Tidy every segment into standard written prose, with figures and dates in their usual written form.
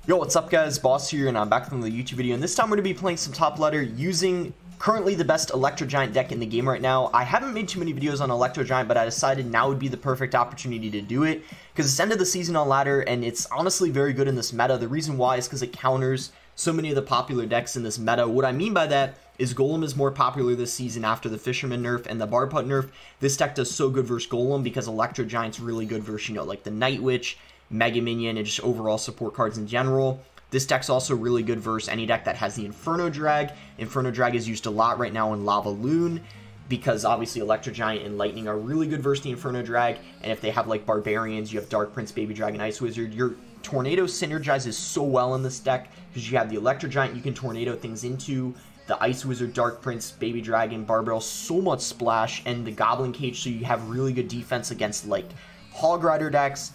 Yo, what's up guys, Boss here, and I'm back from the YouTube video, and this time we're going to be playing some Top Ladder using currently the best Electro Giant deck in the game right now. I haven't made too many videos on Electro Giant, but I decided now would be the perfect opportunity to do it, because it's end of the season on Ladder, and it's honestly very good in this meta. The reason why is because it counters so many of the popular decks in this meta. What I mean by that is Golem is more popular this season after the Fisherman nerf and the Barb Hut nerf. This deck does so good versus Golem because Electro Giant's really good versus, like the Night Witch, Mega Minion, and just overall support cards in general. This deck's also really good versus any deck that has the Inferno Drag. Inferno Drag is used a lot right now in Lava Loon, because obviously Electro Giant and Lightning are really good versus the Inferno Drag, and if they have like Barbarians, you have Dark Prince, Baby Dragon, Ice Wizard, your Tornado synergizes so well in this deck, because you have the Electro Giant you can Tornado things into, the Ice Wizard, Dark Prince, Baby Dragon, Barbell, so much splash, and the Goblin Cage, so you have really good defense against like Hog Rider decks,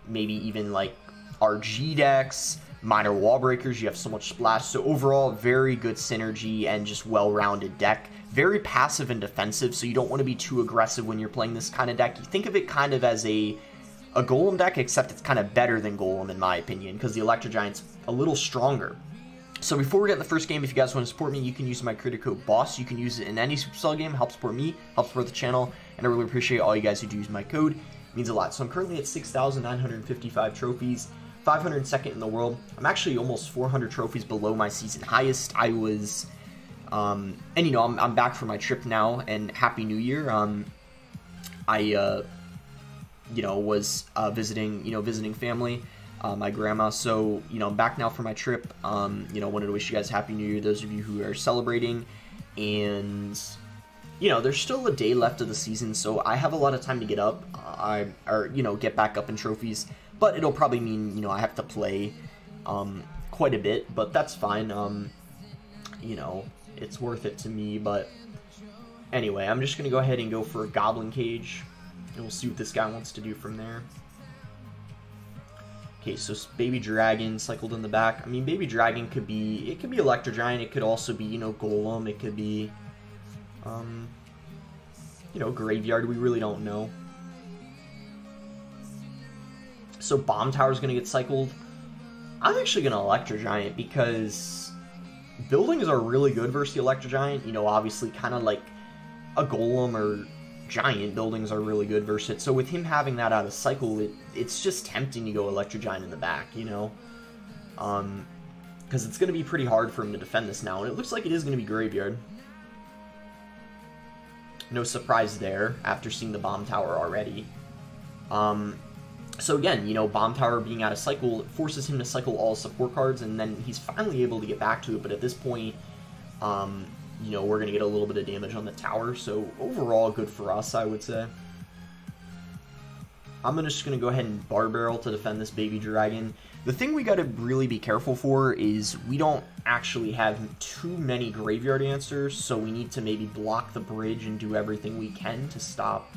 maybe even like RG decks, minor wall breakers. You have so much splash. So overall, very good synergy and just well-rounded deck. Very passive and defensive, so you don't want to be too aggressive when you're playing this kind of deck. You think of it kind of as a Golem deck, except it's kind of better than Golem in my opinion, because the Electro Giant's a little stronger. So before we get in the first game, if you guys want to support me, you can use my credit code BOSS. You can use it in any Supercell game. Helps support me, helps support the channel, and I really appreciate all you guys who do use my code. It means a lot. So I'm currently at 6,955 trophies. 502nd in the world. I'm actually almost 400 trophies below my season highest. I was, and I'm back from my trip now, and Happy New Year. I was visiting family, my grandma. So, I'm back now for my trip. Wanted to wish you guys Happy New Year, those of you who are celebrating, and there's still a day left of the season, so I have a lot of time to get up, get back up in trophies. But it'll probably mean, I have to play quite a bit, but that's fine. It's worth it to me. But anyway, I'm just going to go ahead and go for a Goblin Cage, and we'll see what this guy wants to do from there. Okay, so Baby Dragon cycled in the back. I mean, Baby Dragon could be Electro Giant. It could also be, Golem. It could be, Graveyard. We really don't know. So Bomb Tower is going to get cycled. I'm actually going to Electro Giant because buildings are really good versus the Electro Giant. Obviously kind of like a Golem or Giant, buildings are really good versus it. So with him having that out of cycle, it's just tempting to go Electro Giant in the back, because it's going to be pretty hard for him to defend this now. And it looks like it is going to be Graveyard. No surprise there after seeing the Bomb Tower already. So again, Bomb Tower being out of cycle forces him to cycle all support cards, and then he's finally able to get back to it. But at this point, we're going to get a little bit of damage on the tower. So overall, good for us, I would say. I'm just going to go ahead and Bar Barrel to defend this Baby Dragon. The thing we got to really be careful for is we don't actually have too many Graveyard answers, so we need to maybe block the bridge and do everything we can to stop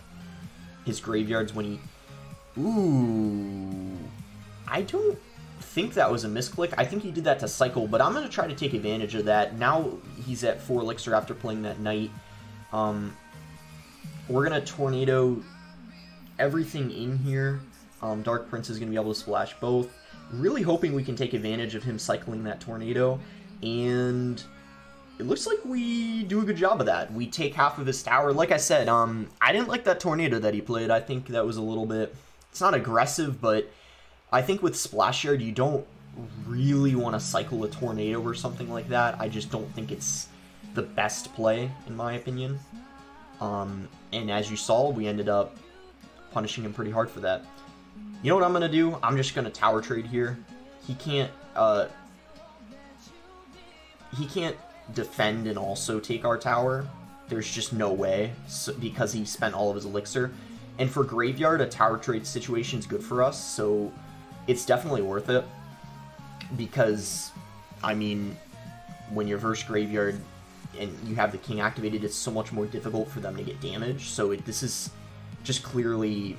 his Graveyards when he... Ooh, I don't think that was a misclick. I think he did that to cycle, but I'm going to try to take advantage of that. Now he's at 4 elixir after playing that Knight. We're going to Tornado everything in here. Dark Prince is going to be able to splash both. Really hoping we can take advantage of him cycling that Tornado, and it looks like we do a good job of that. We take half of his tower. Like I said, I didn't like that Tornado that he played. I think that was a little bit... It's not aggressive, but I think with Splash Yard, you don't really want to cycle a Tornado or something like that. I just don't think it's the best play, in my opinion. And as you saw, we ended up punishing him pretty hard for that. You know what I'm going to do? I'm just going to tower trade here. He can't defend and also take our tower. There's just no way, because he spent all of his elixir. And for Graveyard, a tower trade situation is good for us, so it's definitely worth it. Because, I mean, when you're versus Graveyard and you have the King activated, it's so much more difficult for them to get damage. So this is just clearly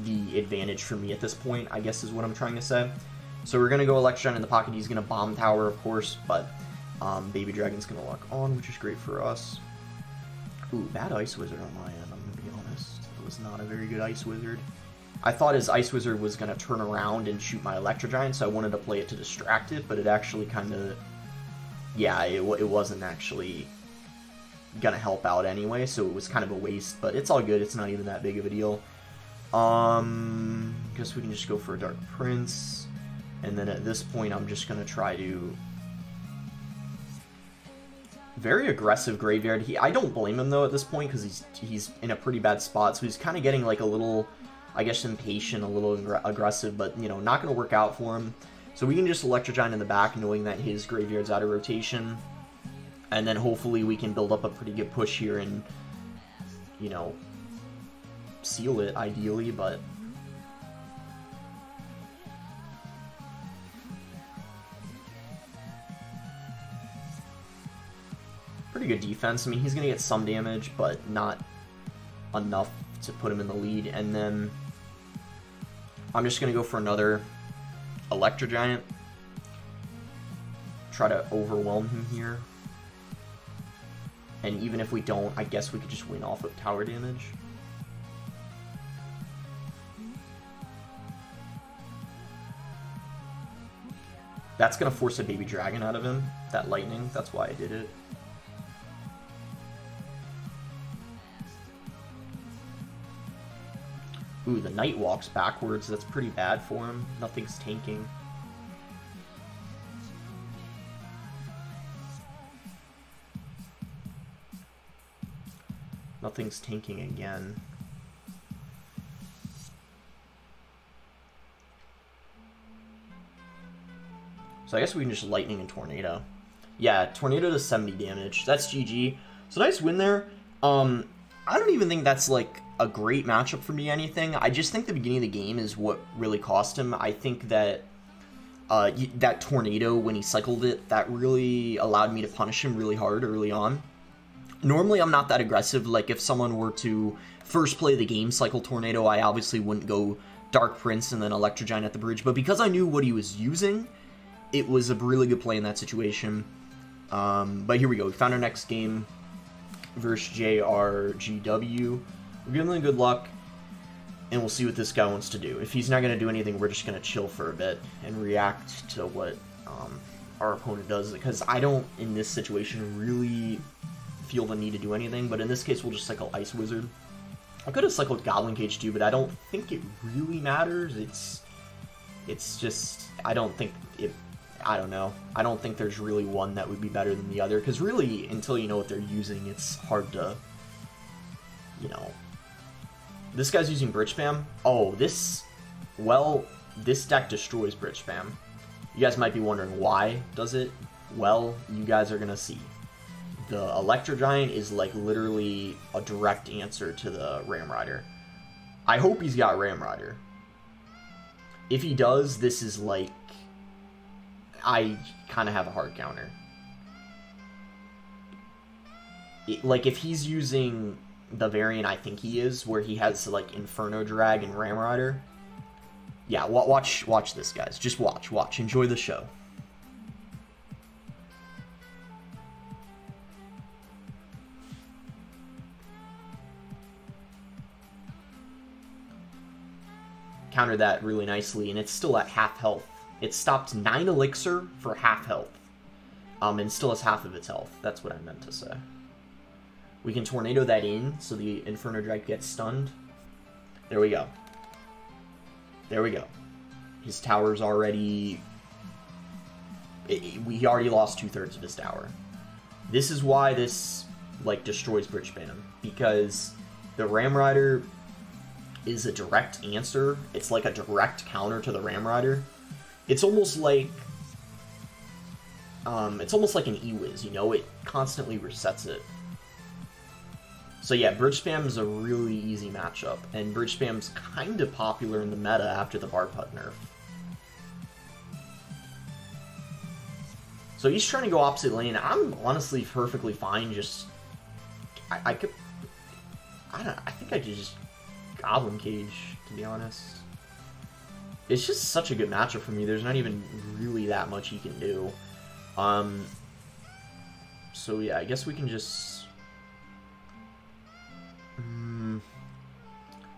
the advantage for me at this point, I guess is what I'm trying to say. So we're going to go Electro Giant in the pocket. He's going to Bomb Tower, of course, but Baby Dragon's going to lock on, which is great for us. Ooh, bad Ice Wizard on my end, I'm going to be honest. It was not a very good Ice Wizard. I thought his Ice Wizard was going to turn around and shoot my Electro Giant, so I wanted to play it to distract it, but it actually kind of... Yeah, it wasn't actually going to help out anyway, so it was kind of a waste, but it's all good. It's not even that big of a deal. Guess we can just go for a Dark Prince, and then at this point I'm just going to try to... Very aggressive Graveyard. I don't blame him, though, at this point, because he's in a pretty bad spot, so he's kind of getting, like, a little... I guess impatient, a little aggressive, but, you know, not going to work out for him. So we can just Electro Giant in the back, knowing that his Graveyard's out of rotation. And then hopefully we can build up a pretty good push here and, you know, seal it, ideally, but... Pretty good defense. I mean, he's going to get some damage, but not enough to put him in the lead. And then... I'm just going to go for another Electro Giant. Try to overwhelm him here. And even if we don't, I guess we could just win off of tower damage. That's going to force a Baby Dragon out of him. That lightning, that's why I did it. Ooh, the Knight walks backwards. That's pretty bad for him. Nothing's tanking. Nothing's tanking again. So I guess we can just Lightning and Tornado. Yeah, Tornado does 70 damage. That's GG. So nice win there. I don't even think that's like a great matchup for me, anything. I just think the beginning of the game is what really cost him. I think that that Tornado, when he cycled it, that really allowed me to punish him really hard early on. Normally, I'm not that aggressive. Like, if someone were to first play the game cycle Tornado, I obviously wouldn't go Dark Prince and then Electro Giant at the bridge. But because I knew what he was using, it was a really good play in that situation. But here we go. We found our next game versus JRGW. We're giving him good luck, and we'll see what this guy wants to do. If he's not going to do anything, we're just going to chill for a bit and react to what our opponent does. Because I don't, in this situation, really feel the need to do anything. But in this case, we'll just cycle Ice Wizard. I could have cycled Goblin Cage too, but I don't think it really matters. It's just, I don't think it... I don't know. I don't think there's really one that would be better than the other. Because really, until you know what they're using, it's hard to, you know... This guy's using Bridge Spam. Oh, this deck destroys Bridge Spam. You guys might be wondering why does it? Well, you guys are going to see. The Electro Giant is like literally a direct answer to the Ram Rider. I hope he's got Ram Rider. If he does, this is like... I kind of have a hard counter. Like, if he's using the variant I think he is, where he has, like, Inferno Drag and Ram Rider. Yeah, watch this, guys. Just watch. Enjoy the show. Countered that really nicely, and it's still at half health. It stopped 9 elixir for half health. And still has half of its health. That's what I meant to say. We can Tornado that in, so the Inferno Drag gets stunned. There we go. There we go. His tower's already... he already lost 2/3 of his tower. This is why this, like, destroys Bridge Spam. Because the Ram Rider is a direct answer. It's like a direct counter to the Ram Rider. It's almost like... an E-Wiz, you know? It constantly resets it. So yeah, Bridge Spam is a really easy matchup, and Bridge Spam's kind of popular in the meta after the Barput nerf. So he's trying to go opposite lane. I'm honestly perfectly fine, just... I think I could just Goblin Cage, to be honest. It's just such a good matchup for me, there's not even really that much he can do. So yeah, I guess we can just...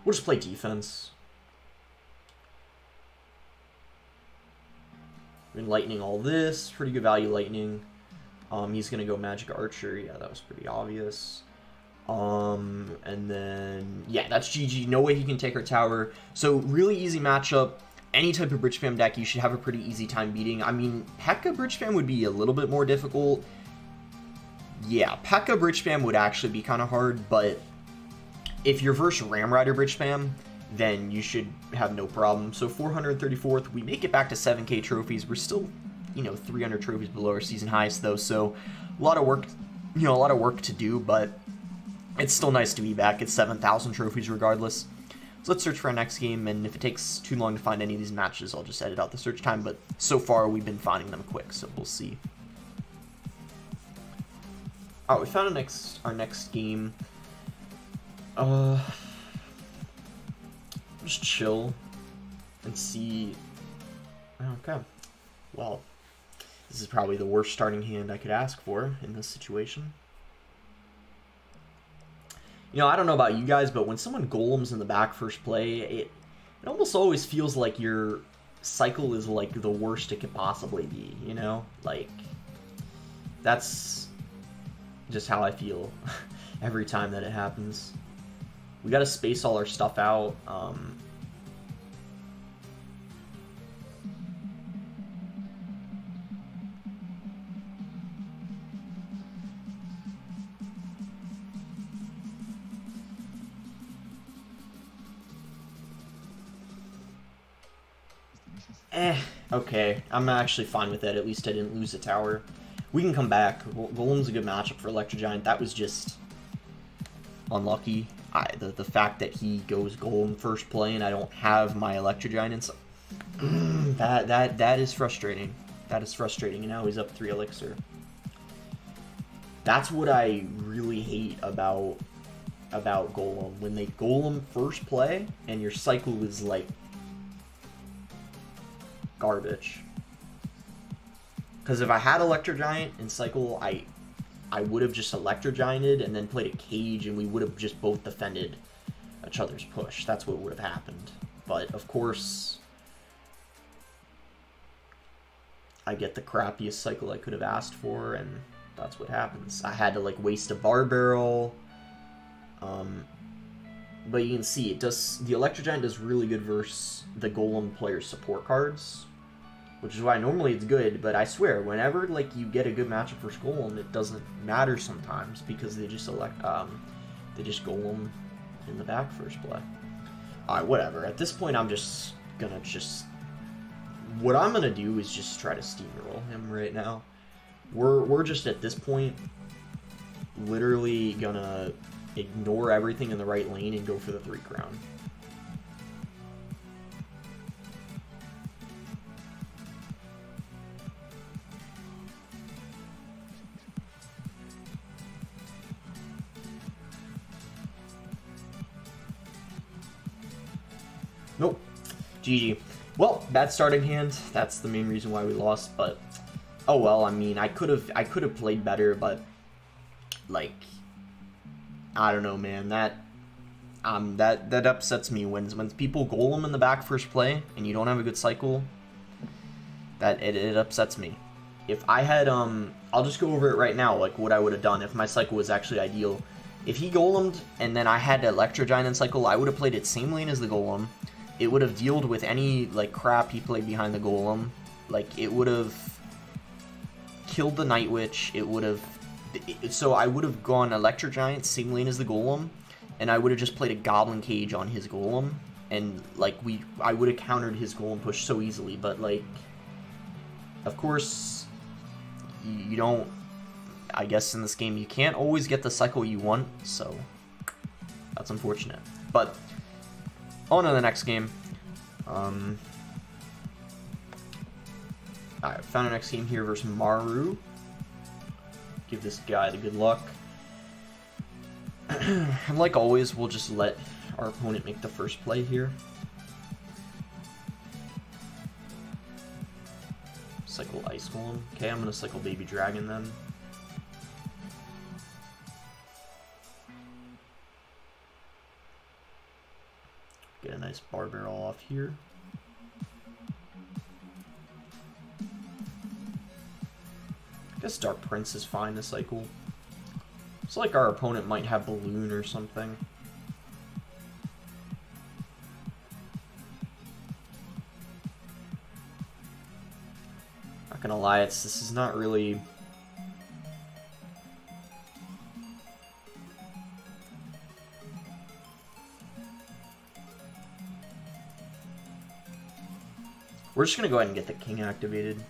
we'll just play defense. We're lightning all this. Pretty good value lightning. He's going to go Magic Archer. Yeah, that was pretty obvious. And then, yeah, that's GG. No way he can take our tower. So, really easy matchup. Any type of bridge spam deck, you should have a pretty easy time beating. I mean, P.E.K.K.A. bridge spam would be a little bit more difficult. Yeah, P.E.K.K.A. bridge spam would actually be kind of hard, but if you're versus Ram Rider bridge spam, then you should have no problem. So 434th, we make it back to 7k trophies. We're still, you know, 300 trophies below our season highest though, so a lot of work, you know, a lot of work to do, but it's still nice to be back at 7,000 trophies regardless. So let's search for our next game, and if it takes too long to find any of these matches, I'll just edit out the search time, but so far we've been finding them quick, so we'll see. Alright, we found our next game. Just chill and see. Okay, well, this is probably the worst starting hand I could ask for in this situation. You know, I don't know about you guys, but when someone golems in the back first play, it almost always feels like your cycle is like the worst it could possibly be, you know? Like, that's just how I feel every time that it happens. We gotta space all our stuff out. Okay, I'm actually fine with that. At least I didn't lose the tower. We can come back. Golem's a good matchup for Electro Giant. That was just unlucky. The fact that he goes Golem first play and I don't have my Electro Giant inside. That is frustrating. That is frustrating, and now he's up 3 elixir. That's what I really hate about Golem. When they Golem first play and your cycle is like garbage. Because if I had Electro Giant in cycle, I would have just Electro Gianted and then played a Cage, and we would have just both defended each other's push. That's what would have happened. But of course, I get the crappiest cycle I could have asked for, and that's what happens. I had to like waste a Bar Barrel. But you can see it does. The Electro Giant does really good versus the Golem player's support cards, which is why normally it's good. But I swear, whenever like you get a good matchup versus Golem, it doesn't matter sometimes because they just Golem in the back first play. Alright, whatever. At this point, I'm just gonna what I'm gonna do is just try to steamroll him right now. We're just at this point literally gonna ignore everything in the right lane and go for the 3 crown. Nope. GG. Well, bad starting hand. That's the main reason why we lost, but oh well. I mean, I could have played better, but like, I don't know, man. That upsets me when people Golem in the back first play and you don't have a good cycle. That it upsets me. If I had I'll just go over it right now, like what I would have done if my cycle was actually ideal. If he Golemed and then I had Electro Giant in cycle, I would have played it same lane as the Golem. It would have dealt with any like crap he played behind the Golem. Like it would have killed the Night Witch. It would have. So I would have gone Electro Giant, same lane as the Golem, and I would have just played a Goblin Cage on his Golem, and like I would have countered his Golem push so easily. But like, of course, you don't. I guess in this game you can't always get the cycle you want, so that's unfortunate. But on to the next game. Alright, found our next game here versus Maru. Give this guy the good luck. And like always, we'll just let our opponent make the first play here. Cycle Ice Golem. Okay, I'm gonna cycle Baby Dragon then. Get a nice Bar Barrel off here. This Dark Prince is fine this cycle. It's like our opponent might have Balloon or something. Not gonna lie, this is not really... We're just gonna go ahead and get the king activated.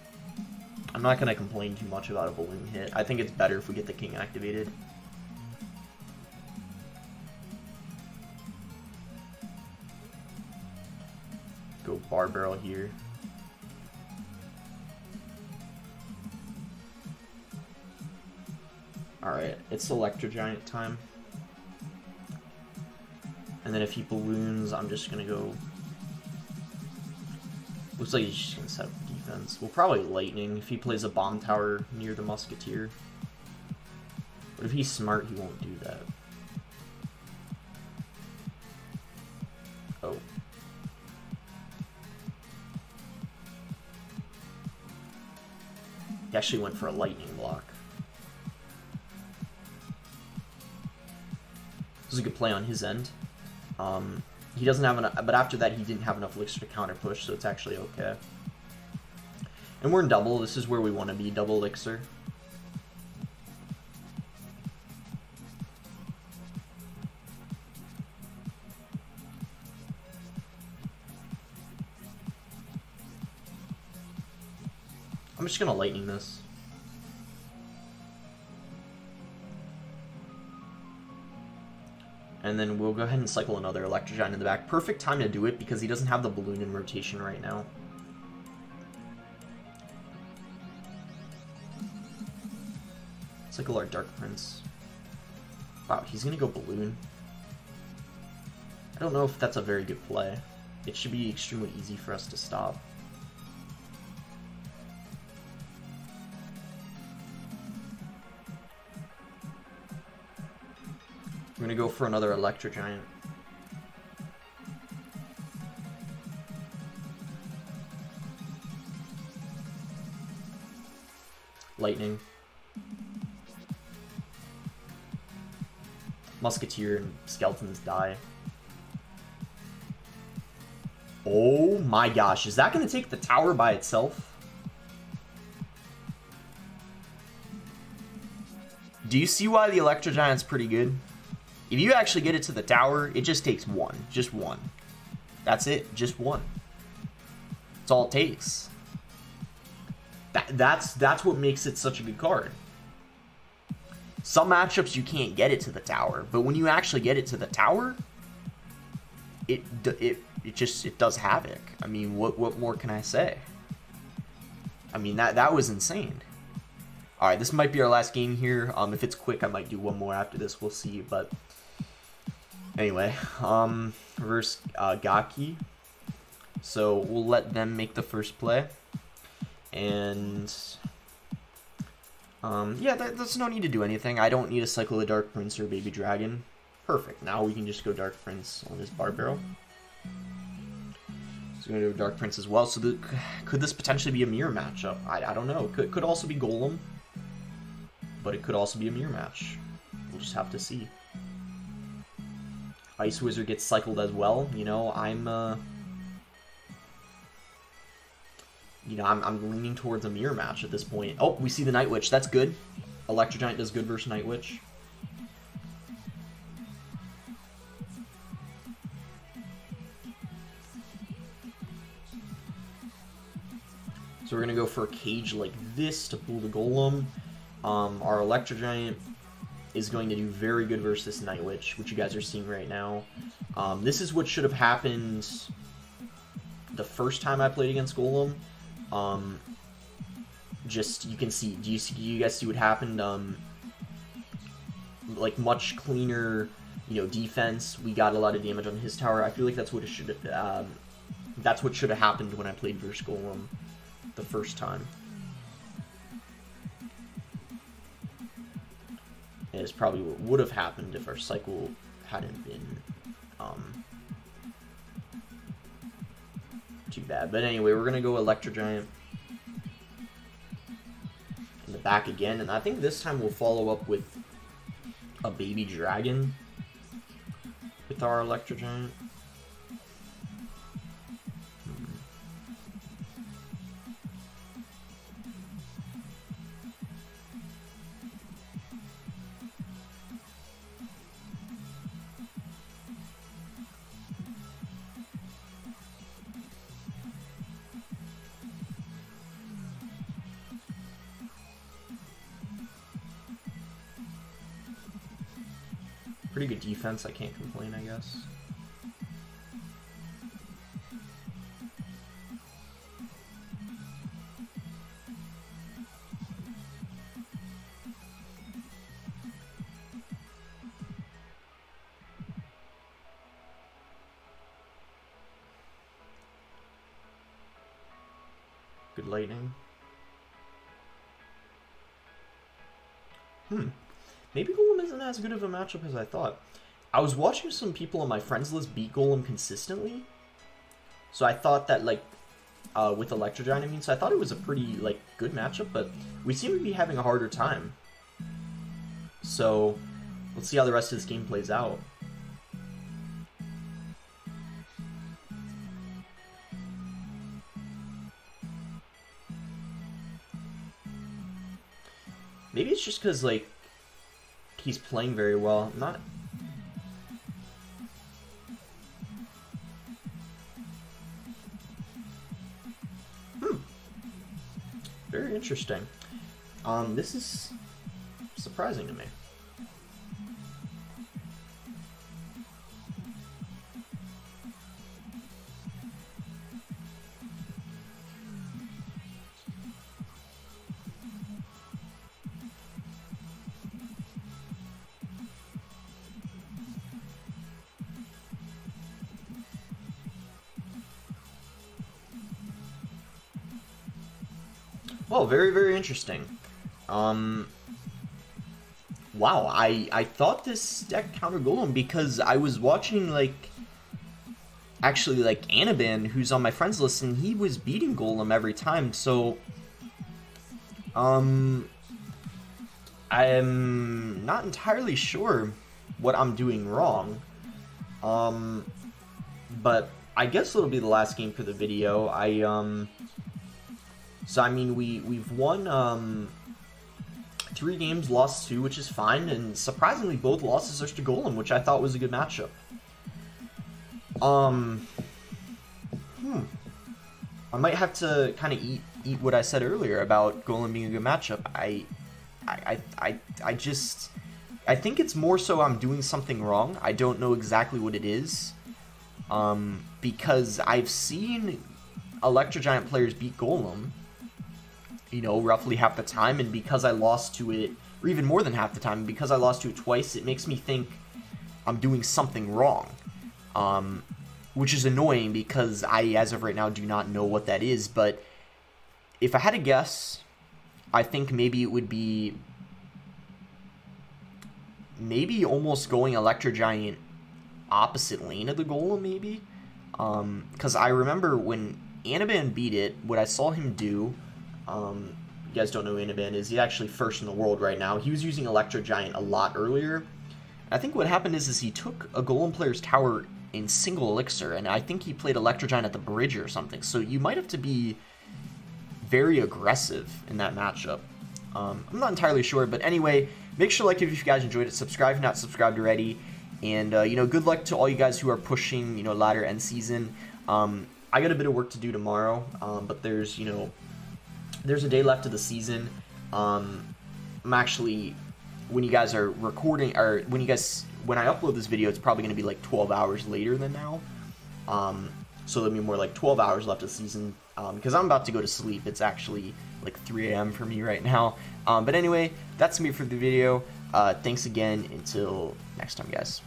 I'm not gonna complain too much about a balloon hit. I think it's better if we get the king activated. Go bar barrel here. Alright, it's Electro Giant time. And then if he balloons, I'm just gonna go... Looks like he's just gonna set up defense. We'll probably Lightning if he plays a bomb tower near the Musketeer. But if he's smart, he won't do that. Oh. He actually went for a Lightning block. This is a good play on his end. He doesn't have enough, but after that he didn't have enough elixir to counter push, so it's actually okay. And we're in double. This is where we want to be, double elixir. I'm just gonna Lightning this. And then we'll go ahead and cycle another Electro Giant in the back. Perfect time to do it because he doesn't have the balloon in rotation right now. Cycle our Dark Prince. Wow, he's gonna go balloon. I don't know if that's a very good play. It should be extremely easy for us to stop. We're gonna go for another Electro Giant. Lightning. Musketeer and Skeletons die. Oh my gosh, is that gonna take the tower by itself? Do you see why the Electro Giant's pretty good? If you actually get it to the tower, it just takes one. Just one. That's it. Just one. That's all it takes. That's what makes it such a good card. Some matchups you can't get it to the tower, but when you actually get it to the tower, it does havoc. I mean, what more can I say? I mean, that was insane. All right, this might be our last game here. If it's quick, I might do one more after this. We'll see, but anyway, versus Gaki. So we'll let them make the first play. And yeah, there's no need to do anything. I don't need to cycle a Dark Prince or Baby Dragon. Perfect. Now we can just go Dark Prince on his bar barrel. So we're going to do Dark Prince as well. So could this potentially be a mirror matchup? I don't know. Could also be Golem. But it could also be a mirror match. We'll just have to see. Ice Wizard gets cycled as well. You know, I'm leaning towards a mirror match at this point. Oh, we see the Night Witch. That's good. Electro Giant does good versus Night Witch. So we're going to go for a cage like this to pull the Golem. Our Electro Giant is going to do very good versus this Night Witch, which you guys are seeing right now. This is what should have happened the first time I played against Golem. Just, you can see, do you guys see what happened? Like, much cleaner, you know, defense. We got a lot of damage on his tower. I feel like that's what it should have, that's what should have happened when I played versus Golem the first time. It is probably what would have happened if our cycle hadn't been too bad. But anyway, we're gonna go Electro Giant. in the back again, and I think this time we'll follow up with a baby dragon with our Electro Giant. Pretty good defense, I can't complain, I guess. Good lightning. Maybe Golem isn't as good of a matchup as I thought. I was watching some people on my friends list beat Golem consistently. So I thought that, like, with Electro Giant, I mean, so I thought it was a pretty, like, good matchup, but we seem to be having a harder time. So, let's see how the rest of this game plays out. Maybe it's just because, like, he's playing very well. Not... Very interesting. This is surprising to me. Well, very, very interesting. Wow, I thought this deck countered Golem because I was watching, like, actually, like, Anaban, who's on my friends list, and he was beating Golem every time, so, I'm not entirely sure what I'm doing wrong, but I guess it'll be the last game for the video. So, I mean, we've won, 3 games, lost 2, which is fine, and surprisingly, both losses are to Golem, which I thought was a good matchup. I might have to kind of eat what I said earlier about Golem being a good matchup. I think it's more so I'm doing something wrong. I don't know exactly what it is, because I've seen Electro Giant players beat Golem, you know, roughly half the time, and because I lost to it, or even more than half the time, because I lost to it twice, it makes me think I'm doing something wrong, which is annoying because I, as of right now, do not know what that is. But if I had to guess, I think maybe it would be maybe almost going Electro Giant opposite lane of the Golem, maybe, because I remember when Anaban beat it, what I saw him do, you guys don't know who Anaban is, he's actually first in the world right now. He was using Electro Giant a lot earlier. I think what happened is he took a Golem player's tower in single elixir, and I think he played Electro Giant at the bridge or something, so you might have to be very aggressive in that matchup. I'm not entirely sure, but anyway, make sure to like it if you guys enjoyed it, subscribe if you're not subscribed already, and, you know, good luck to all you guys who are pushing, you know, ladder end season. I got a bit of work to do tomorrow, but there's, you know, there's a day left of the season. I'm actually, when you guys are recording, or when I upload this video, it's probably going to be like 12 hours later than now. So there'll be more like 12 hours left of the season, because I'm about to go to sleep. It's actually like 3 AM for me right now. But anyway, that's me for the video. Thanks again. Until next time, guys.